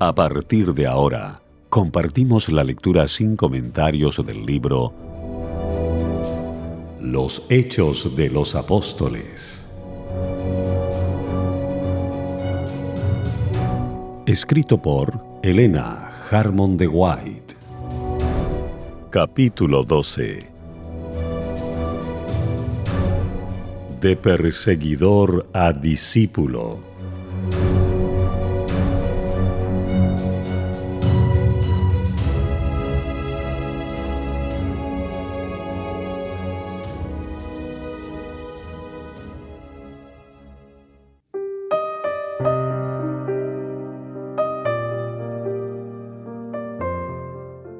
A partir de ahora, compartimos la lectura sin comentarios del libro Los Hechos de los Apóstoles, escrito por Helena Harmon de White. Capítulo 12. De perseguidor a discípulo.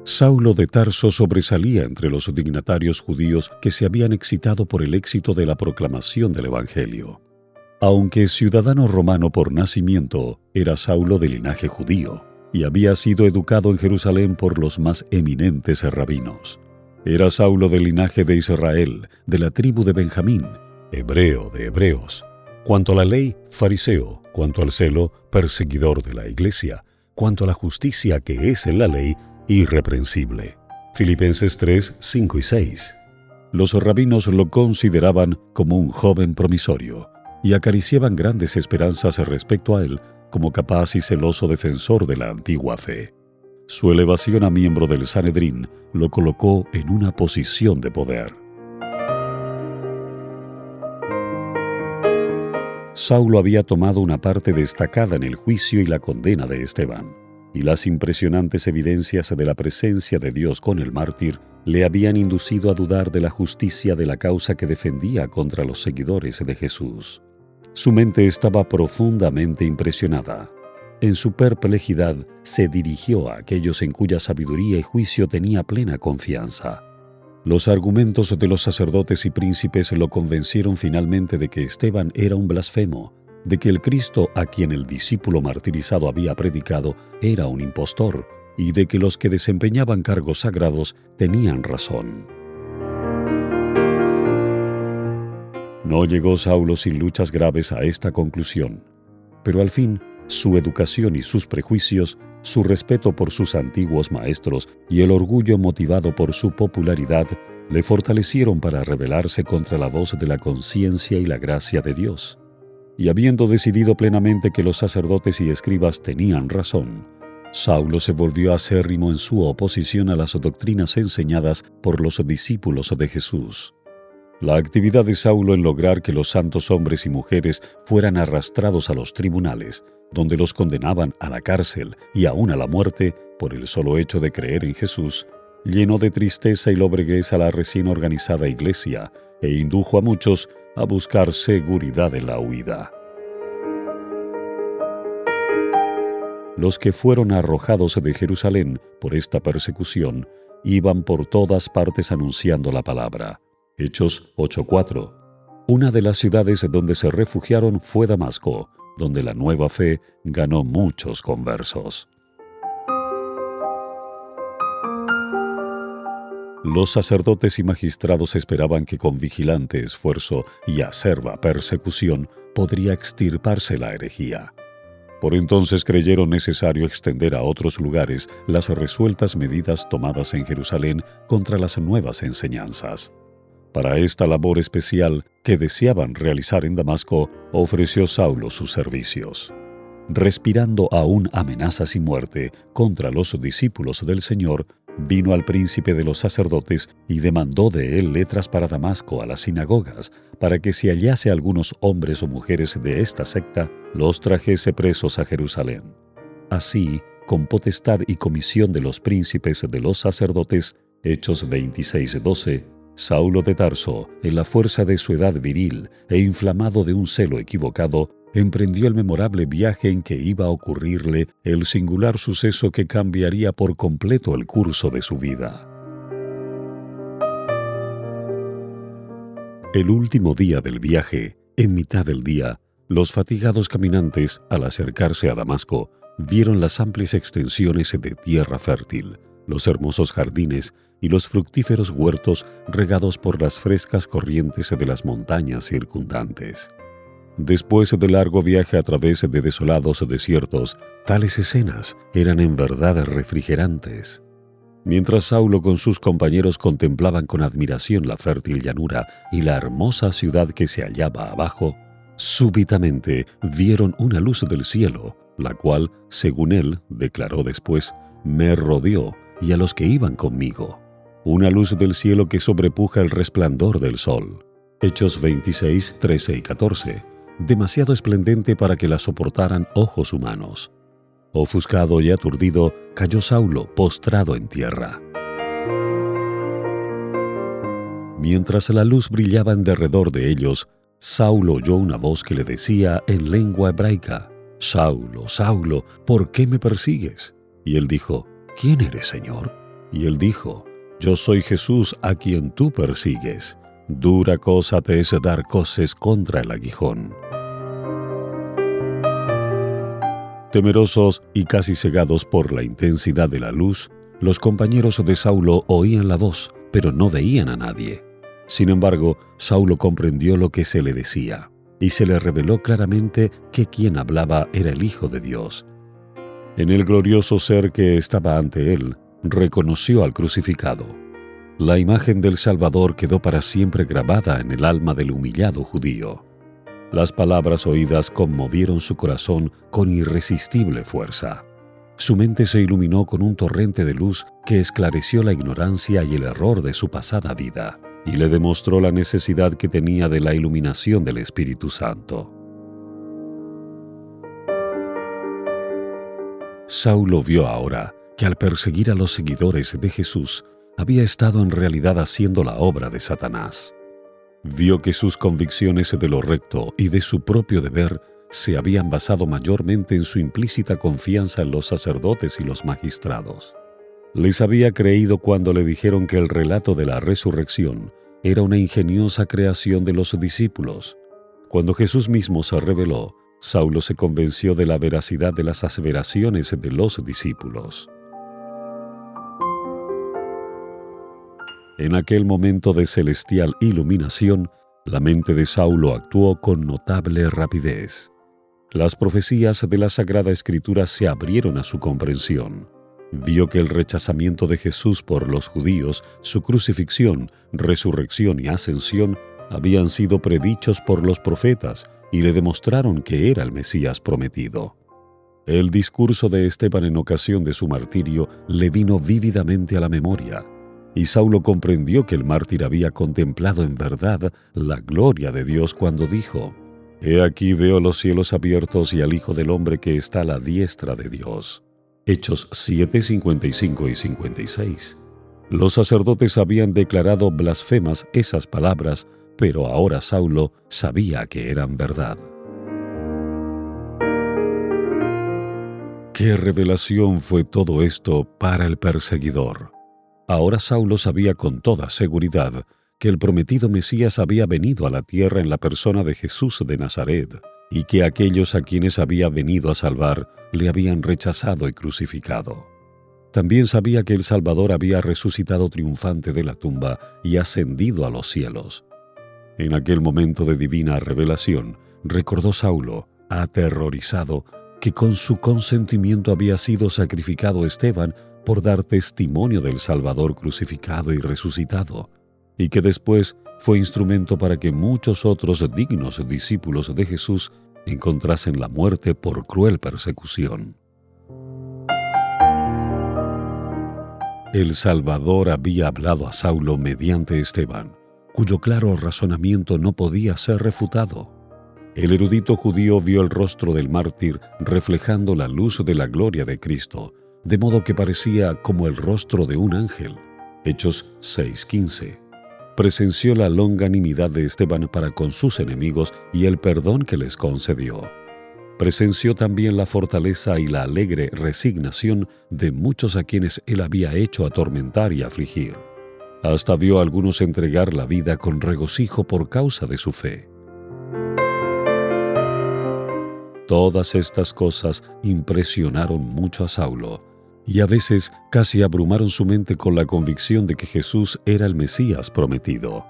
Saulo de Tarso sobresalía entre los dignatarios judíos que se habían excitado por el éxito de la proclamación del Evangelio. Aunque ciudadano romano por nacimiento, era Saulo de linaje judío y había sido educado en Jerusalén por los más eminentes rabinos. Era Saulo del linaje de Israel, de la tribu de Benjamín, hebreo de hebreos. Cuanto a la ley, fariseo; cuanto al celo, perseguidor de la iglesia; cuanto a la justicia que es en la ley, irreprensible. Filipenses 3, 5 y 6. Los rabinos lo consideraban como un joven promisorio y acariciaban grandes esperanzas respecto a él como capaz y celoso defensor de la antigua fe. Su elevación a miembro del Sanedrín lo colocó en una posición de poder. Saulo había tomado una parte destacada en el juicio y la condena de Esteban, y las impresionantes evidencias de la presencia de Dios con el mártir le habían inducido a dudar de la justicia de la causa que defendía contra los seguidores de Jesús. Su mente estaba profundamente impresionada. En su perplejidad se dirigió a aquellos en cuya sabiduría y juicio tenía plena confianza. Los argumentos de los sacerdotes y príncipes lo convencieron finalmente de que Esteban era un blasfemo, de que el Cristo a quien el discípulo martirizado había predicado era un impostor y de que los que desempeñaban cargos sagrados tenían razón. No llegó Saulo sin luchas graves a esta conclusión, pero al fin su educación y sus prejuicios, su respeto por sus antiguos maestros y el orgullo motivado por su popularidad le fortalecieron para rebelarse contra la voz de la conciencia y la gracia de Dios. Y habiendo decidido plenamente que los sacerdotes y escribas tenían razón, Saulo se volvió acérrimo en su oposición a las doctrinas enseñadas por los discípulos de Jesús. La actividad de Saulo en lograr que los santos hombres y mujeres fueran arrastrados a los tribunales, donde los condenaban a la cárcel y aún a la muerte por el solo hecho de creer en Jesús, llenó de tristeza y lobreguez a la recién organizada iglesia e indujo a muchos a buscar seguridad en la huida. Los que fueron arrojados de Jerusalén por esta persecución iban por todas partes anunciando la palabra. Hechos 8:4. Una de las ciudades donde se refugiaron fue Damasco, donde la nueva fe ganó muchos conversos. Los sacerdotes y magistrados esperaban que con vigilante esfuerzo y acerba persecución podría extirparse la herejía. Por entonces creyeron necesario extender a otros lugares las resueltas medidas tomadas en Jerusalén contra las nuevas enseñanzas. Para esta labor especial que deseaban realizar en Damasco, ofreció Saulo sus servicios. Respirando aún amenazas y muerte contra los discípulos del Señor, vino al príncipe de los sacerdotes y demandó de él letras para Damasco a las sinagogas, para que si hallase algunos hombres o mujeres de esta secta, los trajese presos a Jerusalén. Así, con potestad y comisión de los príncipes de los sacerdotes, Hechos 26:12, Saulo de Tarso, en la fuerza de su edad viril e inflamado de un celo equivocado, emprendió el memorable viaje en que iba a ocurrirle el singular suceso que cambiaría por completo el curso de su vida. El último día del viaje, en mitad del día, los fatigados caminantes, al acercarse a Damasco, vieron las amplias extensiones de tierra fértil, los hermosos jardines y los fructíferos huertos regados por las frescas corrientes de las montañas circundantes. Después de largo viaje a través de desolados desiertos, tales escenas eran en verdad refrigerantes. Mientras Saulo con sus compañeros contemplaban con admiración la fértil llanura y la hermosa ciudad que se hallaba abajo, súbitamente vieron una luz del cielo, la cual, según él declaró después, me rodeó y a los que iban conmigo. Una luz del cielo que sobrepuja el resplandor del sol. Hechos 26, 13 y 14. Demasiado esplendente para que la soportaran ojos humanos. Ofuscado y aturdido, cayó Saulo postrado en tierra. Mientras la luz brillaba en derredor de ellos, Saulo oyó una voz que le decía en lengua hebraica: «Saulo, Saulo, ¿por qué me persigues?» Y él dijo: «¿Quién eres, Señor?» Y él dijo: «Yo soy Jesús a quien tú persigues. Dura cosa te es dar coces contra el aguijón». Temerosos y casi cegados por la intensidad de la luz, los compañeros de Saulo oían la voz, pero no veían a nadie. Sin embargo, Saulo comprendió lo que se le decía, y se le reveló claramente que quien hablaba era el Hijo de Dios. En el glorioso ser que estaba ante él, reconoció al crucificado. La imagen del Salvador quedó para siempre grabada en el alma del humillado judío. Las palabras oídas conmovieron su corazón con irresistible fuerza. Su mente se iluminó con un torrente de luz que esclareció la ignorancia y el error de su pasada vida, y le demostró la necesidad que tenía de la iluminación del Espíritu Santo. Saulo vio ahora que al perseguir a los seguidores de Jesús, había estado en realidad haciendo la obra de Satanás. Vio que sus convicciones de lo recto y de su propio deber se habían basado mayormente en su implícita confianza en los sacerdotes y los magistrados. Les había creído cuando le dijeron que el relato de la resurrección era una ingeniosa creación de los discípulos. Cuando Jesús mismo se reveló, Saulo se convenció de la veracidad de las aseveraciones de los discípulos. En aquel momento de celestial iluminación, la mente de Saulo actuó con notable rapidez. Las profecías de la Sagrada Escritura se abrieron a su comprensión. Vio que el rechazamiento de Jesús por los judíos, su crucifixión, resurrección y ascensión habían sido predichos por los profetas y le demostraron que era el Mesías prometido. El discurso de Esteban en ocasión de su martirio le vino vívidamente a la memoria, y Saulo comprendió que el mártir había contemplado en verdad la gloria de Dios cuando dijo: «He aquí veo los cielos abiertos y al Hijo del Hombre que está a la diestra de Dios». Hechos 7, 55 y 56. Los sacerdotes habían declarado blasfemas esas palabras, pero ahora Saulo sabía que eran verdad. ¡Qué revelación fue todo esto para el perseguidor! Ahora Saulo sabía con toda seguridad que el prometido Mesías había venido a la tierra en la persona de Jesús de Nazaret, y que aquellos a quienes había venido a salvar le habían rechazado y crucificado. También sabía que el Salvador había resucitado triunfante de la tumba y ascendido a los cielos. En aquel momento de divina revelación, recordó Saulo, aterrorizado, que con su consentimiento había sido sacrificado Esteban por dar testimonio del Salvador crucificado y resucitado, y que después fue instrumento para que muchos otros dignos discípulos de Jesús encontrasen la muerte por cruel persecución. El Salvador había hablado a Saulo mediante Esteban, cuyo claro razonamiento no podía ser refutado. El erudito judío vio el rostro del mártir reflejando la luz de la gloria de Cristo, de modo que parecía como el rostro de un ángel. Hechos 6:15. Presenció la longanimidad de Esteban para con sus enemigos y el perdón que les concedió. Presenció también la fortaleza y la alegre resignación de muchos a quienes él había hecho atormentar y afligir. Hasta vio a algunos entregar la vida con regocijo por causa de su fe. Todas estas cosas impresionaron mucho a Saulo, y a veces casi abrumaron su mente con la convicción de que Jesús era el Mesías prometido.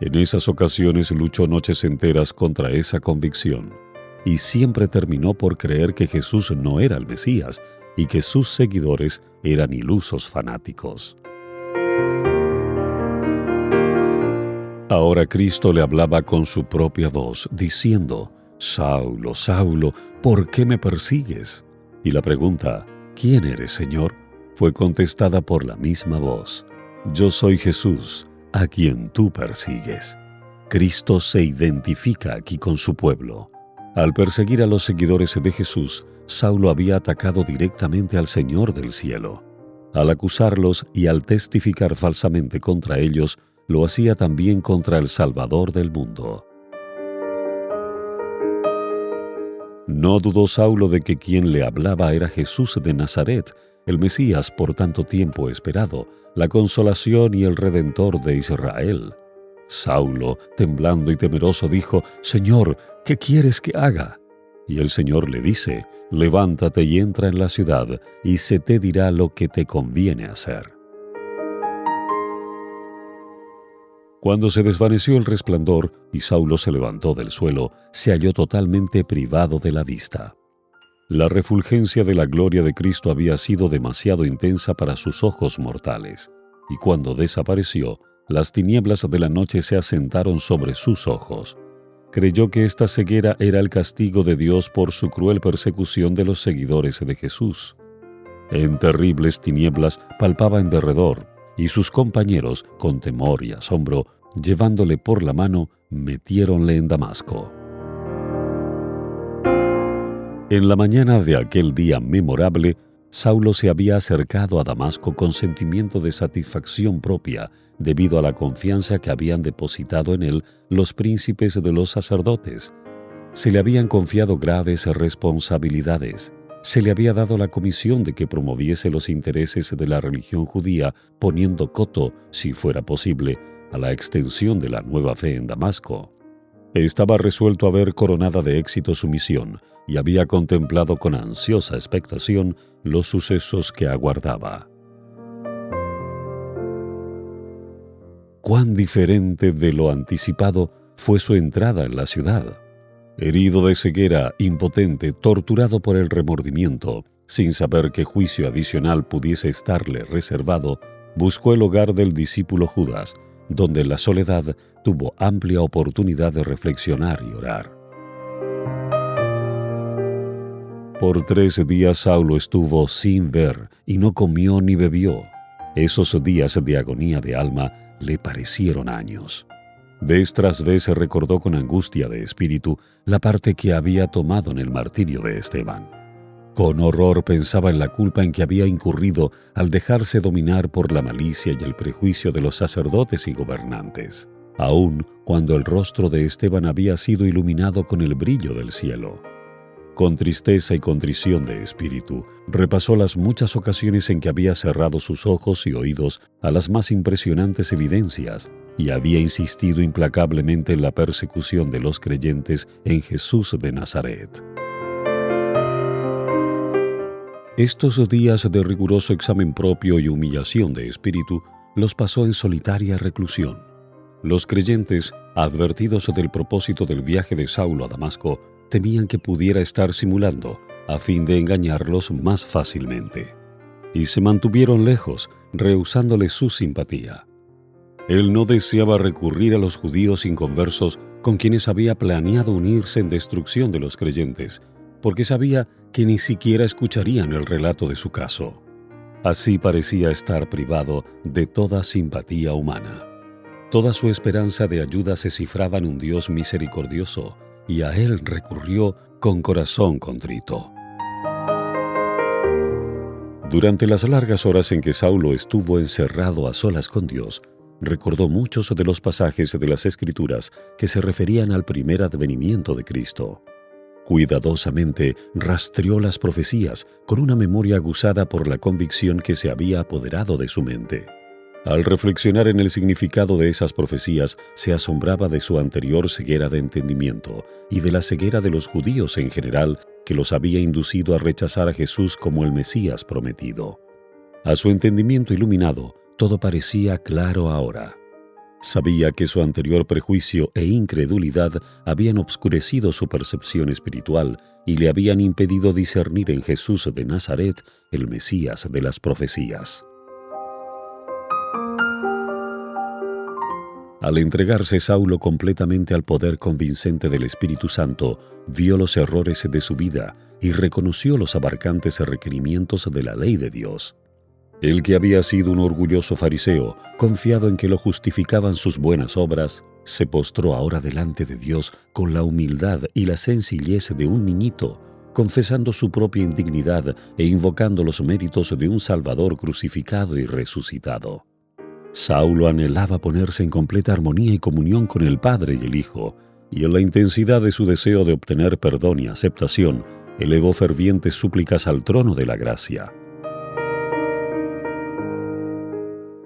En esas ocasiones luchó noches enteras contra esa convicción y siempre terminó por creer que Jesús no era el Mesías y que sus seguidores eran ilusos fanáticos. Ahora Cristo le hablaba con su propia voz, diciendo: «Saulo, Saulo, ¿por qué me persigues?». Y la pregunta: «¿Quién eres, Señor?», fue contestada por la misma voz: «Yo soy Jesús, a quien tú persigues». Cristo se identifica aquí con su pueblo. Al perseguir a los seguidores de Jesús, Saulo había atacado directamente al Señor del cielo. Al acusarlos y al testificar falsamente contra ellos, lo hacía también contra el Salvador del mundo. No dudó Saulo de que quien le hablaba era Jesús de Nazaret, el Mesías por tanto tiempo esperado, la consolación y el Redentor de Israel. Saulo, temblando y temeroso, dijo: «Señor, ¿qué quieres que haga?». Y el Señor le dice: «Levántate y entra en la ciudad, y se te dirá lo que te conviene hacer». Cuando se desvaneció el resplandor y Saulo se levantó del suelo, se halló totalmente privado de la vista. La refulgencia de la gloria de Cristo había sido demasiado intensa para sus ojos mortales, y cuando desapareció, las tinieblas de la noche se asentaron sobre sus ojos. Creyó que esta ceguera era el castigo de Dios por su cruel persecución de los seguidores de Jesús. En terribles tinieblas palpaba en derredor, y sus compañeros, con temor y asombro, llevándole por la mano, metiéronle en Damasco. En la mañana de aquel día memorable, Saulo se había acercado a Damasco con sentimiento de satisfacción propia, debido a la confianza que habían depositado en él los príncipes de los sacerdotes. Se le habían confiado graves responsabilidades. Se le había dado la comisión de que promoviese los intereses de la religión judía, poniendo coto, si fuera posible, a la extensión de la nueva fe en Damasco. Estaba resuelto a ver coronada de éxito su misión y había contemplado con ansiosa expectación los sucesos que aguardaba. Cuán diferente de lo anticipado fue su entrada en la ciudad. Herido de ceguera, impotente, torturado por el remordimiento, sin saber qué juicio adicional pudiese estarle reservado, buscó el hogar del discípulo Judas, donde en la soledad tuvo amplia oportunidad de reflexionar y orar. Por 3 días Saulo estuvo sin ver y no comió ni bebió. Esos días de agonía de alma le parecieron años. Vez tras vez se recordó con angustia de espíritu la parte que había tomado en el martirio de Esteban. Con horror pensaba en la culpa en que había incurrido al dejarse dominar por la malicia y el prejuicio de los sacerdotes y gobernantes, aun cuando el rostro de Esteban había sido iluminado con el brillo del cielo. Con tristeza y contrición de espíritu, repasó las muchas ocasiones en que había cerrado sus ojos y oídos a las más impresionantes evidencias y había insistido implacablemente en la persecución de los creyentes en Jesús de Nazaret. Estos días de riguroso examen propio y humillación de espíritu los pasó en solitaria reclusión. Los creyentes, advertidos del propósito del viaje de Saulo a Damasco, temían que pudiera estar simulando, a fin de engañarlos más fácilmente. Y se mantuvieron lejos, rehusándole su simpatía. Él no deseaba recurrir a los judíos inconversos con quienes había planeado unirse en destrucción de los creyentes, porque sabía que ni siquiera escucharían el relato de su caso. Así parecía estar privado de toda simpatía humana. Toda su esperanza de ayuda se cifraba en un Dios misericordioso, y a él recurrió con corazón contrito. Durante las largas horas en que Saulo estuvo encerrado a solas con Dios, recordó muchos de los pasajes de las Escrituras que se referían al primer advenimiento de Cristo. Cuidadosamente rastreó las profecías con una memoria aguzada por la convicción que se había apoderado de su mente. Al reflexionar en el significado de esas profecías, se asombraba de su anterior ceguera de entendimiento y de la ceguera de los judíos en general que los había inducido a rechazar a Jesús como el Mesías prometido. A su entendimiento iluminado, todo parecía claro ahora. Sabía que su anterior prejuicio e incredulidad habían obscurecido su percepción espiritual y le habían impedido discernir en Jesús de Nazaret el Mesías de las profecías. Al entregarse Saulo completamente al poder convincente del Espíritu Santo, vio los errores de su vida y reconoció los abarcantes requerimientos de la ley de Dios. El que había sido un orgulloso fariseo, confiado en que lo justificaban sus buenas obras, se postró ahora delante de Dios con la humildad y la sencillez de un niñito, confesando su propia indignidad e invocando los méritos de un Salvador crucificado y resucitado. Saulo anhelaba ponerse en completa armonía y comunión con el Padre y el Hijo, y en la intensidad de su deseo de obtener perdón y aceptación, elevó fervientes súplicas al trono de la gracia.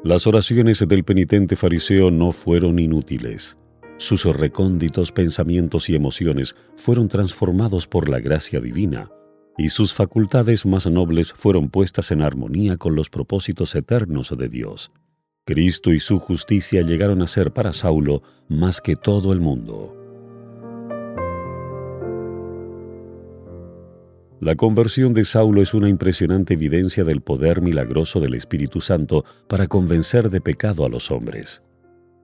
Las oraciones del penitente fariseo no fueron inútiles. Sus recónditos pensamientos y emociones fueron transformados por la gracia divina, y sus facultades más nobles fueron puestas en armonía con los propósitos eternos de Dios. Cristo y su justicia llegaron a ser para Saulo más que todo el mundo. La conversión de Saulo es una impresionante evidencia del poder milagroso del Espíritu Santo para convencer de pecado a los hombres.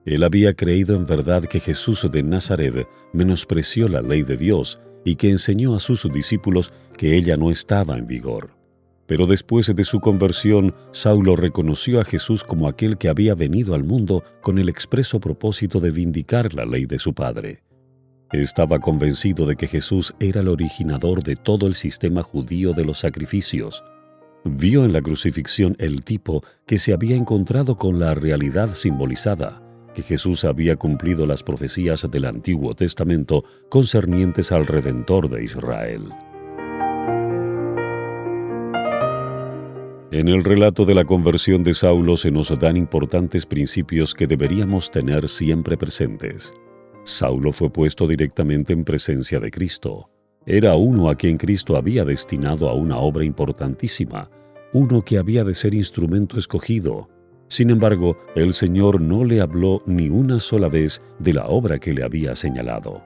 Él había creído en verdad que Jesús de Nazaret menospreció la ley de Dios y que enseñó a sus discípulos que ella no estaba en vigor. Pero después de su conversión, Saulo reconoció a Jesús como aquel que había venido al mundo con el expreso propósito de vindicar la ley de su Padre. Estaba convencido de que Jesús era el originador de todo el sistema judío de los sacrificios. Vio en la crucifixión el tipo que se había encontrado con la realidad simbolizada, que Jesús había cumplido las profecías del Antiguo Testamento concernientes al Redentor de Israel. En el relato de la conversión de Saulo se nos dan importantes principios que deberíamos tener siempre presentes. Saulo fue puesto directamente en presencia de Cristo. Era uno a quien Cristo había destinado a una obra importantísima, uno que había de ser instrumento escogido. Sin embargo, el Señor no le habló ni una sola vez de la obra que le había señalado.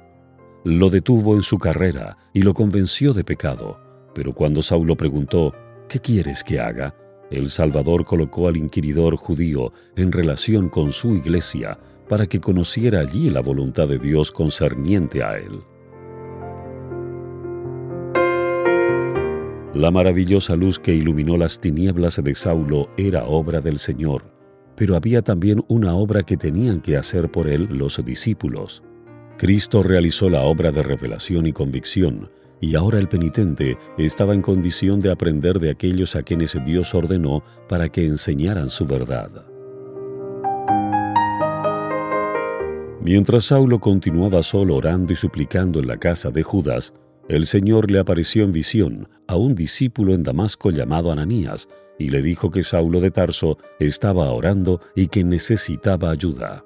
Lo detuvo en su carrera y lo convenció de pecado, pero cuando Saulo preguntó, ¿qué quieres que haga?, el Salvador colocó al inquiridor judío en relación con su iglesia para que conociera allí la voluntad de Dios concerniente a él. La maravillosa luz que iluminó las tinieblas de Saulo era obra del Señor, pero había también una obra que tenían que hacer por él los discípulos. Cristo realizó la obra de revelación y convicción, y ahora el penitente estaba en condición de aprender de aquellos a quienes Dios ordenó para que enseñaran su verdad. Mientras Saulo continuaba solo orando y suplicando en la casa de Judas, el Señor le apareció en visión a un discípulo en Damasco llamado Ananías y le dijo que Saulo de Tarso estaba orando y que necesitaba ayuda.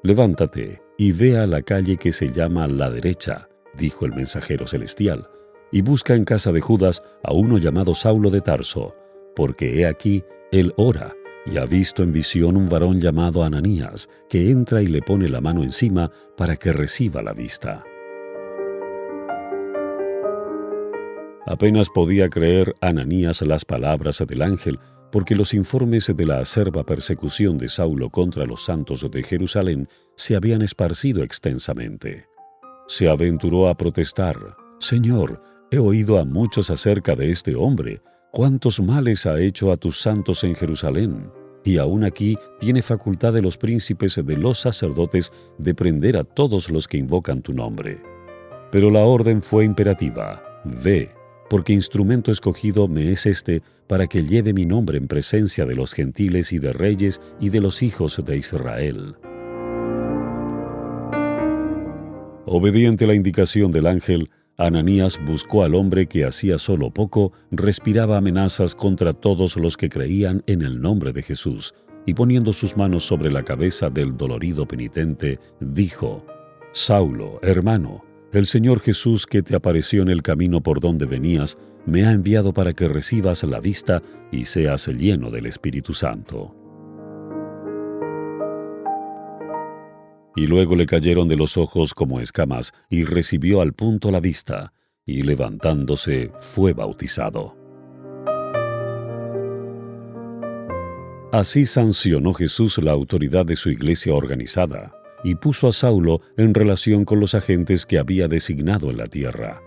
«Levántate y ve a la calle que se llama La Derecha», dijo el mensajero celestial, «y busca en casa de Judas a uno llamado Saulo de Tarso, porque he aquí, él ora, y ha visto en visión un varón llamado Ananías, que entra y le pone la mano encima para que reciba la vista». Apenas podía creer Ananías las palabras del ángel, porque los informes de la acerba persecución de Saulo contra los santos de Jerusalén se habían esparcido extensamente. Se aventuró a protestar: «Señor, he oído a muchos acerca de este hombre. ¿Cuántos males ha hecho a tus santos en Jerusalén? Y aún aquí tiene facultad de los príncipes de los sacerdotes de prender a todos los que invocan tu nombre». Pero la orden fue imperativa: «Ve, porque instrumento escogido me es este para que lleve mi nombre en presencia de los gentiles y de reyes y de los hijos de Israel». Obediente a la indicación del ángel, Ananías buscó al hombre que hacía solo poco respiraba amenazas contra todos los que creían en el nombre de Jesús, y poniendo sus manos sobre la cabeza del dolorido penitente, dijo: «Saulo, hermano, el Señor Jesús que te apareció en el camino por donde venías, me ha enviado para que recibas la vista y seas lleno del Espíritu Santo». y luego le cayeron de los ojos como escamas, y recibió al punto la vista, y levantándose fue bautizado. Así sancionó Jesús la autoridad de su iglesia organizada, y puso a Saulo en relación con los agentes que había designado en la tierra.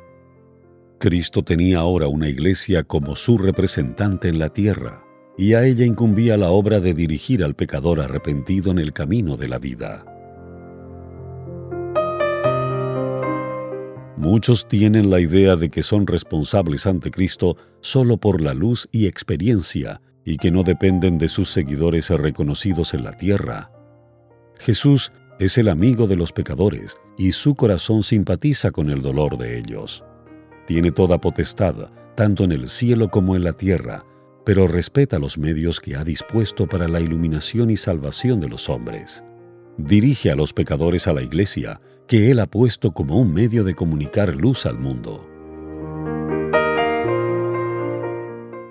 Cristo tenía ahora una iglesia como su representante en la tierra, y a ella incumbía la obra de dirigir al pecador arrepentido en el camino de la vida. Muchos tienen la idea de que son responsables ante Cristo solo por la luz y experiencia, y que no dependen de sus seguidores reconocidos en la tierra. Jesús es el amigo de los pecadores, y su corazón simpatiza con el dolor de ellos. Tiene toda potestad, tanto en el cielo como en la tierra, pero respeta los medios que ha dispuesto para la iluminación y salvación de los hombres. Dirige a los pecadores a la iglesia, que Él ha puesto como un medio de comunicar luz al mundo.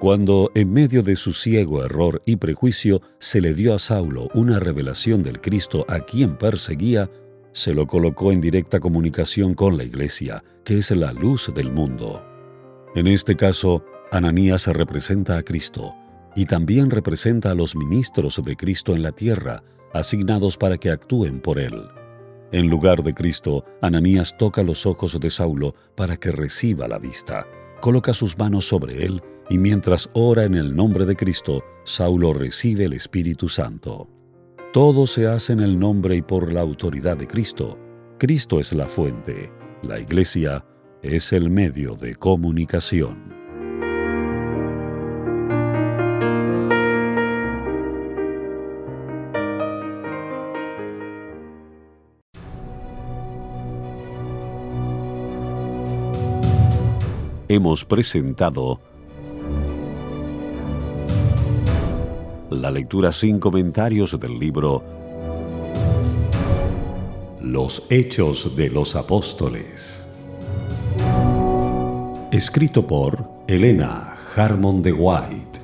Cuando, en medio de su ciego error y prejuicio, se le dio a Saulo una revelación del Cristo a quien perseguía, se lo colocó en directa comunicación con la iglesia, que es la luz del mundo. En este caso, Ananías representa a Cristo, y también representa a los ministros de Cristo en la tierra, asignados para que actúen por Él. En lugar de Cristo, Ananías toca los ojos de Saulo para que reciba la vista, coloca sus manos sobre él, y mientras ora en el nombre de Cristo, Saulo recibe el Espíritu Santo. Todo se hace en el nombre y por la autoridad de Cristo. Cristo es la fuente, la iglesia es el medio de comunicación. Hemos presentado la lectura sin comentarios del libro Los Hechos de los Apóstoles, escrito por Elena Harmon de White.